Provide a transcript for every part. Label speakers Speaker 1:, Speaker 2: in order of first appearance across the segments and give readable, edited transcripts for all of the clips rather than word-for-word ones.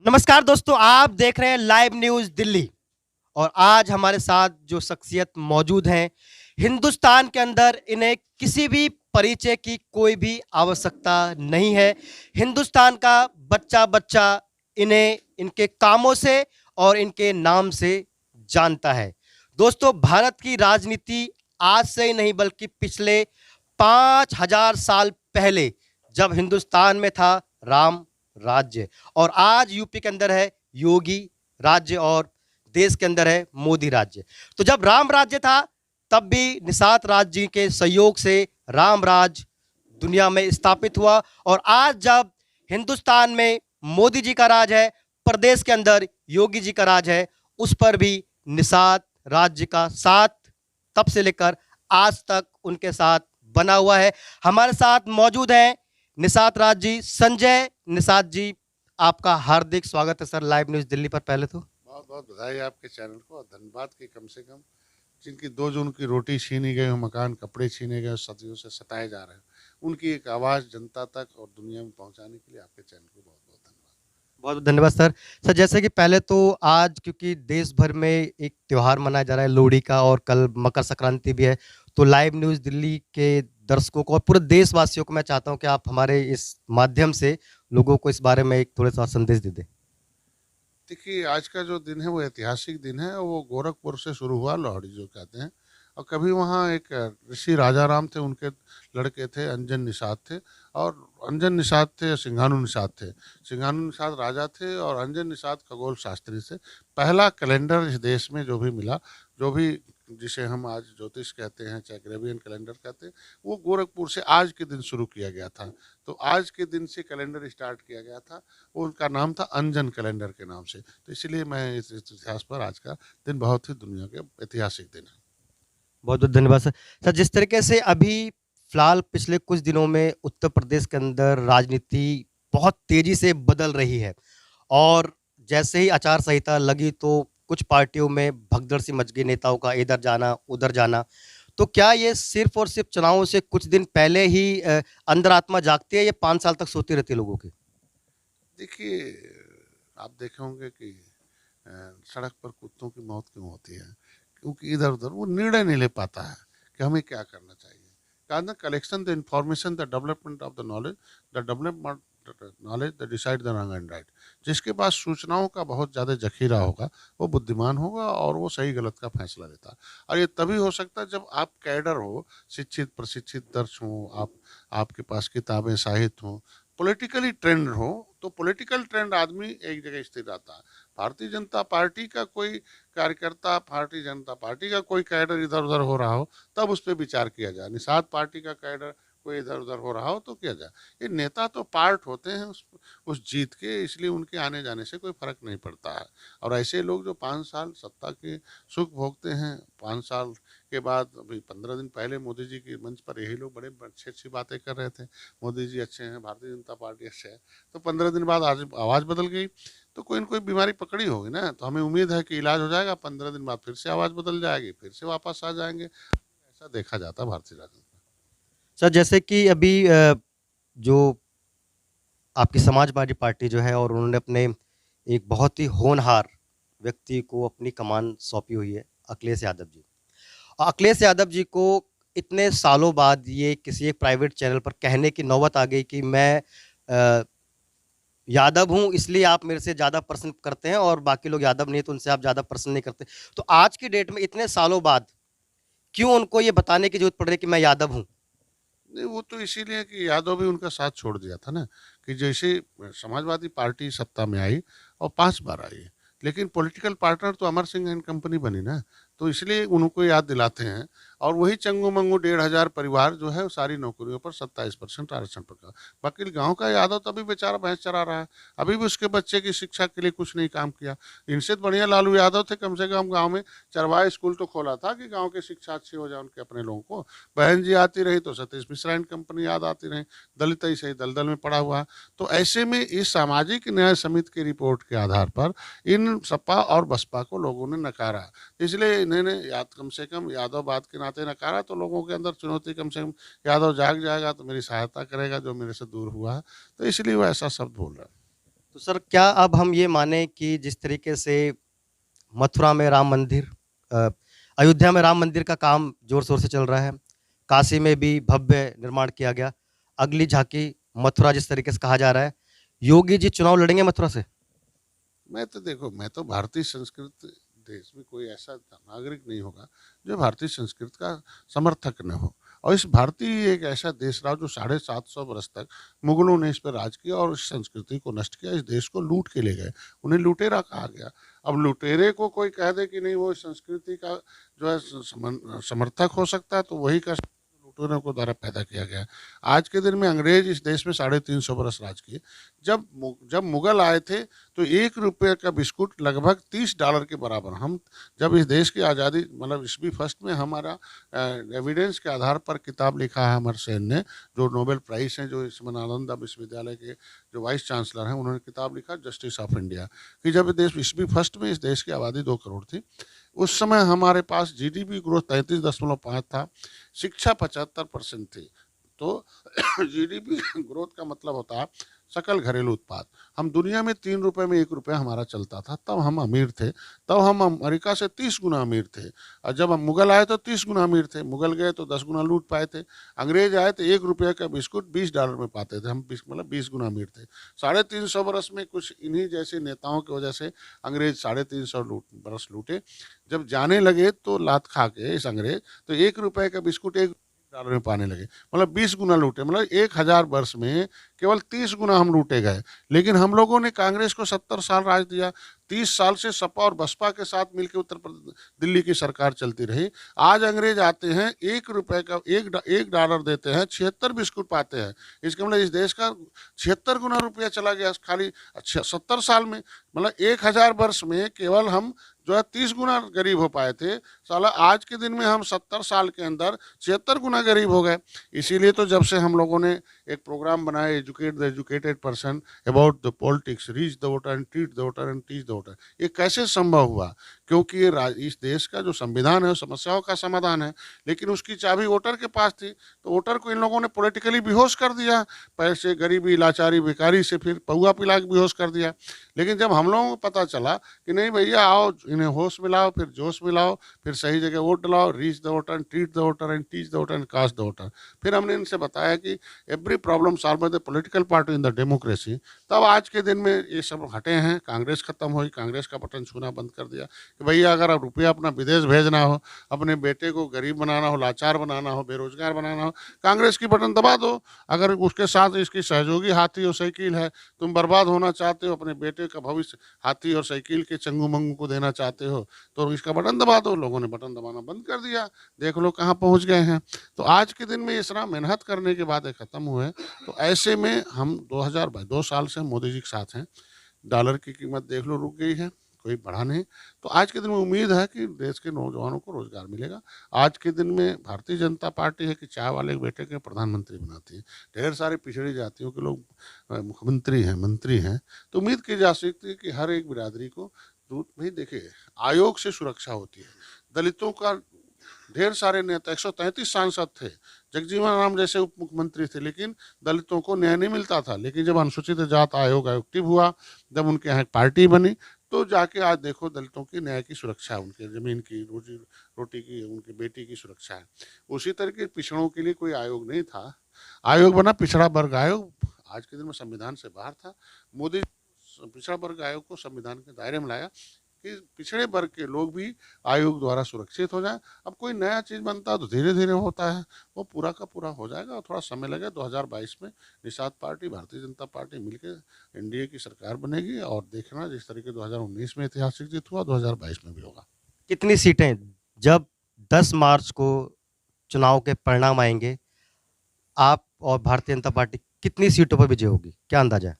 Speaker 1: नमस्कार दोस्तों, आप देख रहे हैं लाइव न्यूज़ दिल्ली। और आज हमारे साथ जो शख्सियत मौजूद हैं, हिंदुस्तान के अंदर इन्हें किसी भी परिचय की कोई भी आवश्यकता नहीं है। हिंदुस्तान का बच्चा-बच्चा इन्हें इनके कामों से और इनके नाम से जानता है। दोस्तों, भारत की राजनीति आज से ही नहीं बल्कि पिछले 5000 साल पहले जब हिंदुस्तान में था राम राज्य, और आज यूपी के अंदर है योगी राज्य और देश के अंदर है मोदी राज्य। तो जब राम राज्य था तब भी निषाद राज जी के सहयोग से राम राज दुनिया में स्थापित हुआ, और आज जब हिंदुस्तान में मोदी जी का राज है, प्रदेश के अंदर योगी जी का राज है, उस पर भी निषाद राज्य का साथ तब से लेकर आज तक उनके साथ बना हुआ है। हमारे साथ मौजूद हैं निषाद राज जी। संजय निषाद जी, आपका हार्दिक स्वागत है सर लाइव न्यूज़ दिल्ली पर। पहले तो
Speaker 2: बहुत बहुत बधाई आपके चैनल को और धन्यवाद कि कम से कम जिनकी 2 जून की रोटी छीनी गई, मकान कपड़े छीने गए, सदियों से सताए जा रहे हैं, उनकी एक आवाज़ जनता तक और दुनिया में पहुंचाने के लिए आपके चैनल को बहुत बहुत धन्यवाद।
Speaker 1: बहुत बहुत धन्यवाद सर। सर, जैसे कि पहले तो आज क्योंकि देश भर में एक त्यौहार मनाया जा रहा है लोहड़ी का, और कल मकर संक्रांति भी है, तो लाइव न्यूज़ दिल्ली के दर्शकों को और पूरे देशवासियों को मैं चाहता हूं कि आप हमारे इस माध्यम से लोगों को इस बारे में एक थोड़ा सा संदेश दे दें।
Speaker 2: देखिए, आज का जो दिन है वो ऐतिहासिक दिन है और वो गोरखपुर से शुरू हुआ, लोहड़ी जो कहते हैं। और कभी वहाँ एक ऋषि राजा राम थे, उनके लड़के थे अंजन निषाद थे, और अंजन निषाद थे, सिंघानु निषाद थे। सिंघानु निषाद राजा थे और अंजन निषाद खगोल शास्त्री थे। पहला कैलेंडर इस देश में जो भी मिला, जो भी जिसे हम आज ज्योतिष कहते हैं, चाहे ग्रेवियन कैलेंडर कहते हैं, वो गोरखपुर से आज के दिन शुरू किया गया था। तो आज के दिन से कैलेंडर स्टार्ट किया गया था। वो उनका नाम था अंजन कैलेंडर के नाम से। तो इसलिए मैं इस इतिहास पर आज का दिन बहुत ही दुनिया के ऐतिहासिक दिन है।
Speaker 1: बहुत बहुत धन्यवाद सर। सर, जिस तरीके से अभी फिलहाल पिछले कुछ दिनों में उत्तर प्रदेश के अंदर राजनीति बहुत तेजी से बदल रही है, और जैसे ही आचार संहिता लगी तो कुछ पार्टियों में भगदड़ सी मच गई, नेताओं का इधर जाना उधर जाना। तो क्या ये सिर्फ और सिर्फ चुनावों से कुछ दिन पहले ही अंदर आत्मा जागती है, या 5 साल तक सोती रहती है लोगों की?
Speaker 2: देखिए, आप देखे होंगे कि अ, सड़क पर कुत्तों की मौत क्यों होती है? क्योंकि इधर उधर वो निर्णय नहीं ले पाता है कि हमें क्या करना चाहिए। कहा ना, collection the information, the development of the knowledge, the development knowledge the decide the wrong and right. जिसके पास सूचनाओं का बहुत ज़्यादा जखीरा होगा वो बुद्धिमान होगा और वो सही गलत का फैसला लेता है। और ये तभी हो सकता है जब आप कैडर हो, शिक्षित प्रशिक्षित दर्श हो, आपके पास किताबें साहित्य हो, पॉलिटिकली ट्रेंड हो। तो पॉलिटिकल ट्रेंड आदमी एक जगह स्थिर रहता है। भारतीय जनता पार्टी का कोई कार्यकर्ता, भारतीय जनता पार्टी का कोई कैडर इधर उधर हो रहा हो, तब उस पर विचार किया जाए। निषाद पार्टी का कैडर कोई इधर उधर हो रहा हो तो किया जाए। ये नेता तो पार्ट होते हैं उस जीत के, इसलिए उनके आने जाने से कोई फर्क नहीं पड़ता है। और ऐसे लोग जो 5 साल सत्ता के सुख भोगते हैं, 5 साल के बाद, अभी 15 दिन पहले मोदी जी के मंच पर यही लोग बड़े अच्छी अच्छी बातें कर रहे थे, मोदी जी अच्छे हैं, भारतीय जनता पार्टी अच्छे है। तो 15 दिन बाद आज आवाज़ बदल गई, तो कोई न कोई बीमारी पकड़ी होगी ना। तो हमें उम्मीद है कि इलाज हो जाएगा, 15 दिन बाद फिर से आवाज़ बदल जाएगी, फिर से वापस आ जाएंगे। ऐसा देखा जाता है भारतीय राजनीति में।
Speaker 1: सर, जैसे कि अभी जो आपकी समाजवादी पार्टी जो है, और उन्होंने अपने एक बहुत ही होनहार व्यक्ति को अपनी कमान सौंपी हुई है, अखिलेश यादव जी। और अखिलेश यादव जी को इतने सालों बाद ये किसी एक प्राइवेट चैनल पर कहने की नौबत आ गई कि मैं अ, यादव हूँ इसलिए आप मेरे से ज़्यादा पसंद करते हैं, और बाकी लोग यादव नहीं है तो उनसे आप ज़्यादा पसंद नहीं करते। तो आज की डेट में इतने सालों बाद क्यों उनको ये बताने की ज़रूरत पड़ रही है कि मैं यादव हूँ?
Speaker 2: नहीं, वो तो इसीलिए कि यादव भी उनका साथ छोड़ दिया था ना। कि जैसे समाजवादी पार्टी सत्ता में आई और 5 बार आई, लेकिन पॉलिटिकल पार्टनर तो अमर सिंह एंड कंपनी बनी ना। तो इसलिए उनको याद दिलाते हैं। और वही चंगू मंगू 1,500 परिवार जो है वो सारी नौकरियों पर 27% आरक्षण पर का। बाकी गांव का यादव तो अभी बेचारा भैंस चरा रहा है, अभी भी उसके बच्चे की शिक्षा के लिए कुछ नहीं काम किया। इनसे तो बढ़िया लालू यादव थे, कम से कम गाँव में चरवाहा स्कूल तो खोला था कि गाँव की शिक्षा अच्छी हो जाए उनके अपने लोगों को। बहन जी आती रही तो सतीश मिश्रा एंड कंपनी याद आती रही, दलित ही सही दलदल में पड़ा हुआ। तो ऐसे में इस सामाजिक न्याय समिति की रिपोर्ट के आधार पर इन सपा और बसपा को लोगों ने नकारा। इसलिए इन्होंने याद कम से कम यादववाद के नाते नकारा। तो लोगों के अंदर चुनौती, कम से कम यादव जाग जाएगा तो मेरी सहायता करेगा जो मेरे से दूर हुआ है। तो इसलिए वो ऐसा शब्द बोल रहा है।
Speaker 1: तो सर क्या अब हम ये माने कि जिस तरीके से मथुरा में राम मंदिर, अ, अयोध्या में राम मंदिर का काम जोर शोर से चल रहा है, काशी में भी भव्य निर्माण किया गया, अगली झांकी मथुरा जिस तरीके से कहा जा रहा है, योगी जी चुनाव लड़ेंगे मथुरा से?
Speaker 2: मैं तो देखो, मैं तो भारतीय संस्कृति, देश में कोई ऐसा नागरिक नहीं होगा जो भारतीय संस्कृति का समर्थक न हो। और इस भारतीय एक ऐसा देश रहा जो 750 वर्ष तक मुगलों ने इस पर राज किया और इस संस्कृति को नष्ट किया, इस देश को लूट के ले गए, उन्हें लुटेरा कहा गया। अब लुटेरे को कोई कह दे कि नहीं वो इस संस्कृति का जो है समर्थक हो सकता है, तो वही का लुटेरों को द्वारा पैदा किया गया। आज के दिन में अंग्रेज इस देश में 350 वर्ष राज किए। जब मुगल आए थे तो 1 रुपये का बिस्कुट लगभग $30 के बराबर। हम जब इस देश की आज़ादी, मतलब ईस्वी फर्स्ट में हमारा एविडेंस के आधार पर किताब लिखा है अमर सेन ने, जो नोबेल प्राइज़ हैं, जो इसमें नालंदा विश्वविद्यालय के जो वाइस चांसलर हैं, उन्होंने किताब लिखा जस्टिस ऑफ इंडिया, कि जब देश ईस्वी फर्स्ट में इस देश की आबादी 2 करोड़ थी, उस समय हमारे पास जीडीपी ग्रोथ 33.5 था, शिक्षा 75% थी। तो जीडीपी ग्रोथ का मतलब होता है सकल घरेलू उत्पाद। हम दुनिया में 3 रुपए में 1 रुपया हमारा चलता था, तब हम अमीर थे। तब हम अमेरिका से 30 गुना अमीर थे। और जब हम मुगल आए तो 30 गुना अमीर थे। मुगल गए तो 10 गुना लूट पाए थे। अंग्रेज आए तो 1 रुपये का बिस्कुट $20 में पाते थे। हम मतलब 20 गुना अमीर थे। 350 वर्ष में कुछ इन्हीं जैसे नेताओं की वजह से अंग्रेज 350 वर्ष लूटे। जब जाने लगे तो लात खा के इस अंग्रेज, तो 1 रुपये का बिस्कुट $1 में पाने लगे, मतलब 20 गुना लूटे। मतलब 1000 वर्ष में केवल 30 गुना हम लूटे गए। लेकिन हम लोगों ने कांग्रेस को 70 साल राज दिया। 30 साल से सपा और बसपा के साथ मिलकर उत्तर प्रदेश, दिल्ली की सरकार चलती रही। आज अंग्रेज आते हैं, 1 रुपये का $1 देते हैं, 76 बिस्कुट पाते हैं। इसका मतलब इस देश का 76 गुना रुपया चला गया खाली 70 साल में। मतलब 1000 वर्ष में केवल हम जो है 30 गुना गरीब हो पाए थे। साला आज के दिन में हम 70 साल के अंदर 76 गुना गरीब हो गए। इसीलिए तो जब से हम लोगों ने एक प्रोग्राम बनाया, educate the educated person about the politics, reach the voter and treat the voter and teach the voter. ये कैसे संभव हुआ? क्योंकि ये इस देश का जो संविधान है समस्याओं का समाधान है, लेकिन उसकी चाबी वोटर के पास थी। तो वोटर को इन लोगों ने पॉलिटिकली बेहोश कर दिया। पैसे, गरीबी, लाचारी, बेकारी से फिर पौआ पिला के बेहोश कर दिया। लेकिन जब हम लोगों को पता चला कि नहीं भैया, आओ इन्हें होश मिलाओ, फिर जोश मिलाओ, फिर सही जगह वोट डलाओ, reach the voter and treat the voter and teach the voter and cast the voter. फिर हमने इनसे बताया कि every problem solve by the political party in the democracy. तब आज के दिन में ये सब हटे हैं। कांग्रेस खत्म हुई, कांग्रेस का बटन छूना बंद कर दिया कि भैया अगर आप रुपया अपना विदेश भेजना हो, अपने बेटे को गरीब बनाना हो, लाचार बनाना हो, बेरोजगार बनाना हो, कांग्रेस की बटन दबा दो। अगर उसके साथ इसकी सहयोगी हाथी और साइकिल है, तुम बर्बाद होना चाहते हो, अपने बेटे का भविष्य हाथी और साइकिल के चंगू मंगू को देना चाहते हो, तो इसका बटन दबा दो। लोगों ने बटन दबाना बंद कर दिया। देख लो कहाँ पहुँच गए हैं। तो आज के दिन में इस तरह मेहनत करने के बाद खत्म हुए। तो ऐसे में हम 2 साल से मोदी जी के साथ हैं। डॉलर की कीमत देख लो रुक गई है, कोई बढ़ा नहीं। तो आज के दिन में उम्मीद है कि देश के नौजवानों को रोजगार मिलेगा। आज के दिन में भारतीय जनता पार्टी है कि चाय वाले के बेटे के प्रधानमंत्री बनाती है। ढेर सारे पिछड़ी जातियों के लोग मुख्यमंत्री हैं, मंत्री हैं। तो उम्मीद की जा सकती है कि हर एक बिरादरी को दूध भाई देखिए, आयोग से सुरक्षा होती है। दलितों का ढेर सारे नेता, 133 सांसद थे, जगजीवन राम जैसे उप मुख्यमंत्री थे, लेकिन दलितों को न्याय नहीं मिलता था। लेकिन जब अनुसूचित जात आयोग एक्टिव हुआ, जब उनके यहाँ एक पार्टी बनी, तो जाके आज देखो दलितों की न्याय की सुरक्षा है, उनके जमीन की, रोजी रोटी की, उनकी बेटी की सुरक्षा है। उसी तरीके पिछड़ों के लिए कोई आयोग नहीं था, आयोग बना पिछड़ा वर्ग आयोग। आज के दिन में संविधान से बाहर था। मोदी पिछड़ा वर्ग आयोग को संविधान के दायरे में लाया कि पिछड़े वर्ग के लोग भी आयोग द्वारा सुरक्षित हो जाए। अब कोई नया चीज़ बनता है तो धीरे धीरे होता है, वो पूरा का पूरा हो जाएगा और थोड़ा समय लगेगा। 2022 में निषाद पार्टी, भारतीय जनता पार्टी मिलकर एनडीए की सरकार बनेगी और देखना जिस तरीके 2019 में ऐतिहासिक जीत हुआ, 2022 में भी होगा।
Speaker 1: कितनी सीटें जब 10 मार्च को चुनाव के परिणाम आएंगे, आप और भारतीय जनता पार्टी कितनी सीटों पर विजय होगी, क्या अंदाजा है?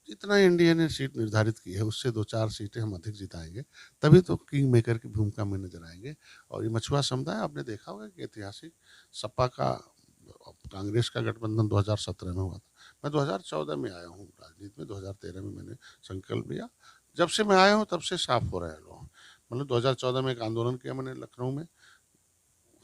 Speaker 2: जितना एनडीए ने सीट निर्धारित की है उससे 2-4 सीटें हम अधिक जिताएंगे, तभी तो किंग मेकर की भूमिका में नजर आएंगे। और ये मछुआ समुदाय, आपने देखा होगा कि ऐतिहासिक सपा का कांग्रेस का गठबंधन 2017 में हुआ था। मैं 2014 में आया हूँ राजनीति में, 2013 में मैंने संकल्प लिया। जब से मैं आया हूँ तब से साफ हो रहे हैं लोग। मतलब 2014 में एक आंदोलन किया मैंने लखनऊ में,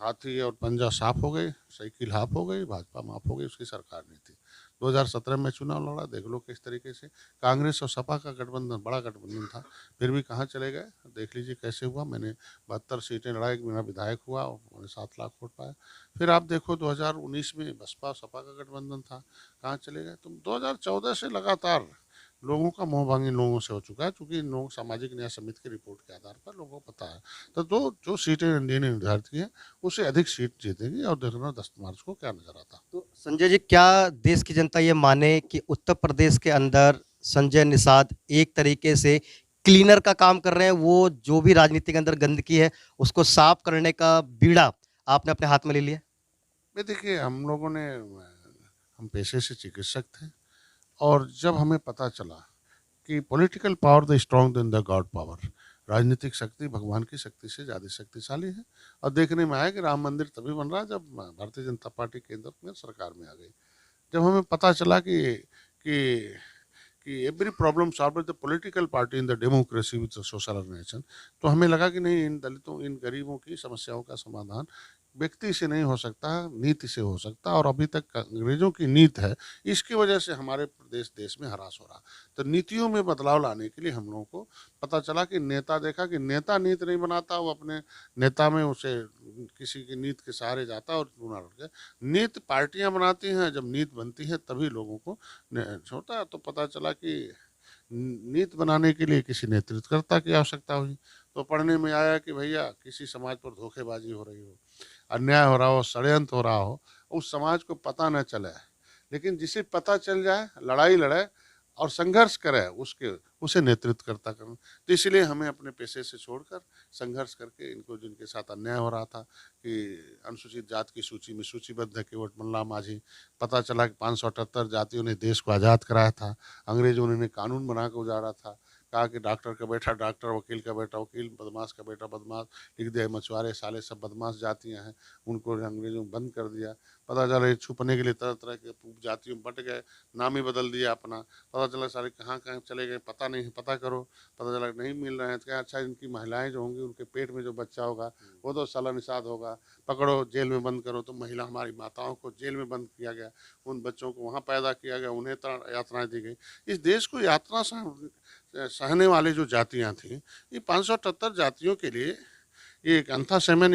Speaker 2: हाथी और पंजा साफ हो गए, साइकिल हाफ हो गई, भाजपा माफ हो गई, उसकी सरकार नहीं थी। 2017 में चुनाव लड़ा, देख लो किस तरीके से कांग्रेस और सपा का गठबंधन, बड़ा गठबंधन था, फिर भी कहाँ चले गए, देख लीजिए कैसे हुआ। मैंने 72 सीटें लड़ा, मेरा विधायक हुआ और मैंने 7 लाख वोट पाया। फिर आप देखो 2019 में बसपा सपा का गठबंधन था, कहाँ चले गए। तो 2014 से लगातार लोगों का मोह भांगी लोगों से हो चुका है, क्योंकि इन लोगों सामाजिक न्याय समिति की रिपोर्ट के आधार पर लोगों को पता है। तो जो सीटें एनडीए ने निर्धारित की हैं उससे अधिक सीट जीतेगी, और देखना 10 मार्च को क्या नजर आता।
Speaker 1: तो संजय जी, क्या देश की जनता ये माने कि उत्तर प्रदेश के अंदर संजय निषाद एक तरीके से क्लीनर का काम कर रहे हैं? वो जो भी राजनीति के अंदर गंदगी है उसको साफ करने का बीड़ा आपने अपने हाथ में ले लिया।
Speaker 2: मैं देखिए, हम पेशे से चिकित्सक थे, और जब हमें पता चला कि political power the strong than the god power, राजनीतिक शक्ति भगवान की शक्ति से ज़्यादा शक्तिशाली है। और देखने में आया कि राम मंदिर तभी बन रहा है जब भारतीय जनता पार्टी केंद्र में सरकार में आ गई। जब हमें पता चला कि every problem solve the political party in the democracy with social organisation, तो हमें लगा कि नहीं, इन दलितों, इन गरीबों की समस्याओं का समाधान व्यक्ति से नहीं हो सकता, नीति से हो सकता। और अभी तक अंग्रेजों की नीति है, इसकी वजह से हमारे प्रदेश देश में हरास हो रहा। तो नीतियों में बदलाव लाने के लिए हम लोगों को पता चला कि नेता, देखा कि नेता नीति नहीं बनाता, वो अपने नेता में उसे किसी की नीति के सहारे जाता है और चुना लड़ गया। नीति पार्टियां बनाती हैं, जब नीति बनती है तभी लोगों को होता है। तो पता चला कि नीति बनाने के लिए किसी नेतृत्वकर्ता की आवश्यकता हुई। तो पढ़ने में आया कि भैया किसी समाज पर धोखेबाजी हो रही हो, अन्याय हो रहा हो, षड्यंत्र हो रहा हो, उस समाज को पता न चले, लेकिन जिसे पता चल जाए लड़ाई लड़े और संघर्ष करे, उसे नेतृत्वकर्ता करना। तो इसलिए हमें अपने पेशे से छोड़कर संघर्ष करके इनको, जिनके साथ अन्याय हो रहा था कि अनुसूचित जाति की सूची में सूचीबद्ध है केवट मल्लाह माझी, पता चला कि 578 जातियों ने देश को आज़ाद कराया था, अंग्रेजों ने कानून बना के उजाड़ा था, कहा कि डॉक्टर का बेटा डॉक्टर, वकील का बेटा वकील, बदमाश का बेटा बदमाश, लिख दिया मछुआरे साले सब बदमाश जातियां हैं, उनको अंग्रेजों ने बंद कर दिया। पता चला छुपने के लिए तरह तरह के जातियों में बट गए, नाम ही बदल दिया अपना। पता चला सारे कहाँ कहाँ चले गए, पता नहीं है, पता करो, पता चला नहीं मिल रहे हैं। तो क्या अच्छा, इनकी महिलाएं जो होंगी उनके पेट में जो बच्चा होगा वो तो साला निषाद होगा, पकड़ो जेल में बंद करो। तो महिला, हमारी माताओं को जेल में बंद किया गया, उन बच्चों को वहाँ पैदा किया गया, उन्हें यातनाएं दी गई। इस देश को यातना सहने वाली जो जातियां थी, ये 578 जातियों के लिए ये एक अंथा सेमन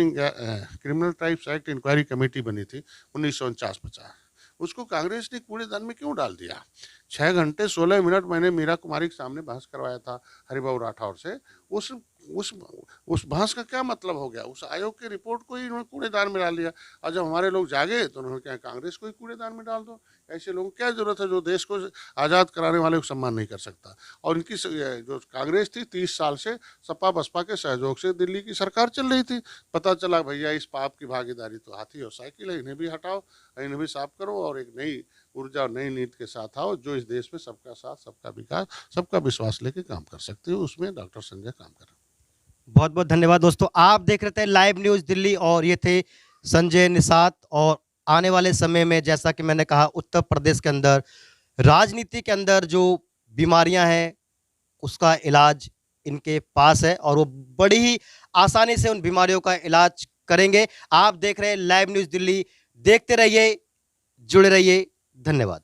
Speaker 2: criminal tribes act inquiry committee बनी थी 1949-50। उसको कांग्रेस ने कूड़ेदान में क्यों डाल दिया? 6 घंटे 16 मिनट मैंने मीरा कुमारी के सामने बहस करवाया था हरिबाबू राठौर से। उस बहस का क्या मतलब हो गया? उस आयोग की रिपोर्ट को ही इन्होंने कूड़ेदान में डाल दिया। और जब हमारे लोग जागे तो उन्होंने क्या, कांग्रेस को ही कूड़ेदान में डाल दो। ऐसे लोगों को क्या जरूरत है जो देश को आज़ाद कराने वाले को सम्मान नहीं कर सकता? और इनकी जो कांग्रेस थी 30 साल से सपा बसपा के सहयोग से दिल्ली की सरकार चल रही थी। पता चला भैया इस पाप की भागीदारी तो हाथी और साइकिल है, इन्हें भी हटाओ, इन्हें भी साफ करो, और एक नई ऊर्जा और नई नीति के साथ आओ जो इस देश में सबका साथ, सबका विकास, सबका विश्वास लेके काम कर सकते हो। उसमें डॉक्टर संजय काम कर रहे हैं।
Speaker 1: बहुत बहुत धन्यवाद दोस्तों, आप देख रहे थे लाइव न्यूज़ दिल्ली और ये थे संजय निषाद। और आने वाले समय में, जैसा कि मैंने कहा, उत्तर प्रदेश के अंदर राजनीति के अंदर जो बीमारियां हैं उसका इलाज इनके पास है और वो बड़ी ही आसानी से उन बीमारियों का इलाज करेंगे। आप देख रहे हैं लाइव न्यूज़ दिल्ली, देखते रहिए, जुड़े रहिए। धन्यवाद।